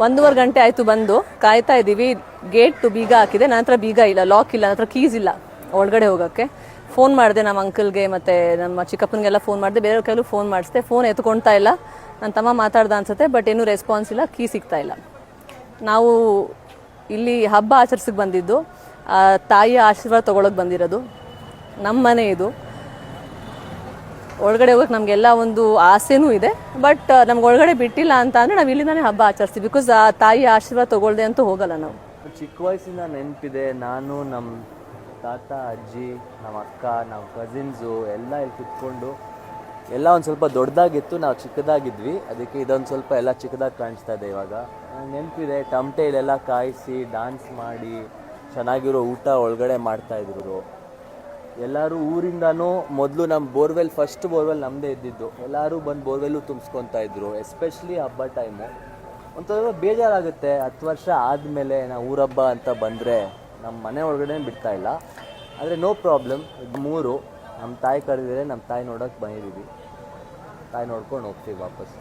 1.5 ಗಂಟೆ ಆಯಿತು ಬಂದು ಕಾಯ್ತಾ ಇದ್ದೀವಿ. ಗೇಟ್ ಬೀಗ ಹಾಕಿದೆ, ನನ್ನ ಹತ್ರ ಬೀಗ ಇಲ್ಲ, ಲಾಕ್ ಇಲ್ಲ, ನನ್ನ ಹತ್ರ ಕೀಸ್ ಇಲ್ಲ ಒಳಗಡೆ ಹೋಗೋಕ್ಕೆ. ಫೋನ್ ಮಾಡಿದೆ ನಮ್ಮ ಅಂಕಲ್ಗೆ ಮತ್ತು ನಮ್ಮ ಚಿಕ್ಕಪ್ಪನಿಗೆಲ್ಲ ಫೋನ್ ಮಾಡಿದೆ, ಬೇರೆಯವ್ರ ಕೈಲೂ ಫೋನ್ ಮಾಡಿಸಿದೆ. ಫೋನ್ ಎತ್ಕೊಳ್ತಾ ಇಲ್ಲ. ನನ್ನ ತಮ್ಮ ಮಾತಾಡ್ದ ಅನ್ಸುತ್ತೆ, ಬಟ್ ಏನೂ ರೆಸ್ಪಾನ್ಸ್ ಇಲ್ಲ, ಕೀ ಸಿಗ್ತಾ ಇಲ್ಲ. ನಾವು ಇಲ್ಲಿ ಹಬ್ಬ ಆಚರಿಸಕ್ಕೆ ಬಂದಿದ್ದು, ತಾಯಿಯ ಆಶೀರ್ವಾದ ತೊಗೊಳಕ್ಕೆ ಬಂದಿರೋದು. ನಮ್ಮ ಮನೆ ಇದು. ಒಳಗಡೆ ಹೋಗೋಕೆ ನಮಗೆಲ್ಲ ಒಂದು ಆಸೆನೂ ಇದೆ, ಬಟ್ ನಮ್ಗೆ ಒಳಗಡೆ ಬಿಟ್ಟಿಲ್ಲ ಅಂತ ಅಂದರೆ ನಾವು ಇಲ್ಲಿಂದಾನೇ ಹಬ್ಬ ಆಚರಿಸ್ತೀವಿ. ಬಿಕಾಸ್ ಆ ತಾಯಿಯ ಆಶೀರ್ವಾದ ತೊಗೊಳ್ದೆ ಅಂತೂ ಹೋಗಲ್ಲ ನಾವು. ಚಿಕ್ಕ ವಯಸ್ಸಿಂದ ನೆನಪಿದೆ. ನಾನು, ನಮ್ಮ ತಾತ, ಅಜ್ಜಿ, ನಮ್ಮ ಅಕ್ಕ, ನಮ್ಮ ಕಸಿನ್ಸು ಎಲ್ಲ ಇಲ್ಲಿ ಕುತ್ಕೊಂಡು ಎಲ್ಲ ಒಂದು ಸ್ವಲ್ಪ ದೊಡ್ಡದಾಗಿತ್ತು, ನಾವು ಚಿಕ್ಕದಾಗಿದ್ವಿ. ಅದಕ್ಕೆ ಇದೊಂದು ಸ್ವಲ್ಪ ಎಲ್ಲ ಚಿಕ್ಕದಾಗಿ ಕಾಣಿಸ್ತಾ ಇದೆ ಇವಾಗ. ನೆನಪಿದೆ, ಟಮಟೆಲೆಲ್ಲ ಕಾಯಿಸಿ ಡ್ಯಾನ್ಸ್ ಮಾಡಿ ಚೆನ್ನಾಗಿರೋ ಊಟ ಒಳಗಡೆ ಮಾಡ್ತಾಯಿದ್ರು. ಎಲ್ಲರೂ ಊರಿಂದನೂ ಮೊದಲು ನಮ್ಮ ಬೋರ್ವೆಲ್, ಫಸ್ಟ್ ಬೋರ್ವೆಲ್ ನಮ್ಮದೇ ಇದ್ದಿದ್ದು. ಎಲ್ಲರೂ ಬಂದು ಬೋರ್ವೆಲ್ಲು ತುಂಬಿಸ್ಕೊತಾ ಇದ್ರು. ಎಸ್ಪೆಷಲಿ ಹಬ್ಬ ಟೈಮು ಒಂಥರ ಬೇಜಾರಾಗುತ್ತೆ. 10 ವರ್ಷ ಆದಮೇಲೆ ನಾವು ಊರಬ್ಬ ಅಂತ ಬಂದರೆ ನಮ್ಮ ಮನೆ ಒಳಗಡೆ ಬಿಡ್ತಾ ಇಲ್ಲ. ಆದರೆ ನೋ ಪ್ರಾಬ್ಲಮ್. 3 ನಮ್ಮ ತಾಯಿ ಕರೆದಿದ್ರೆ ನಮ್ಮ ತಾಯಿ ನೋಡೋಕೆ ಬಂದಿದ್ದೀವಿ. ತಾಯಿ ನೋಡ್ಕೊಂಡು ಹೋಗ್ತೀವಿ ವಾಪಸ್.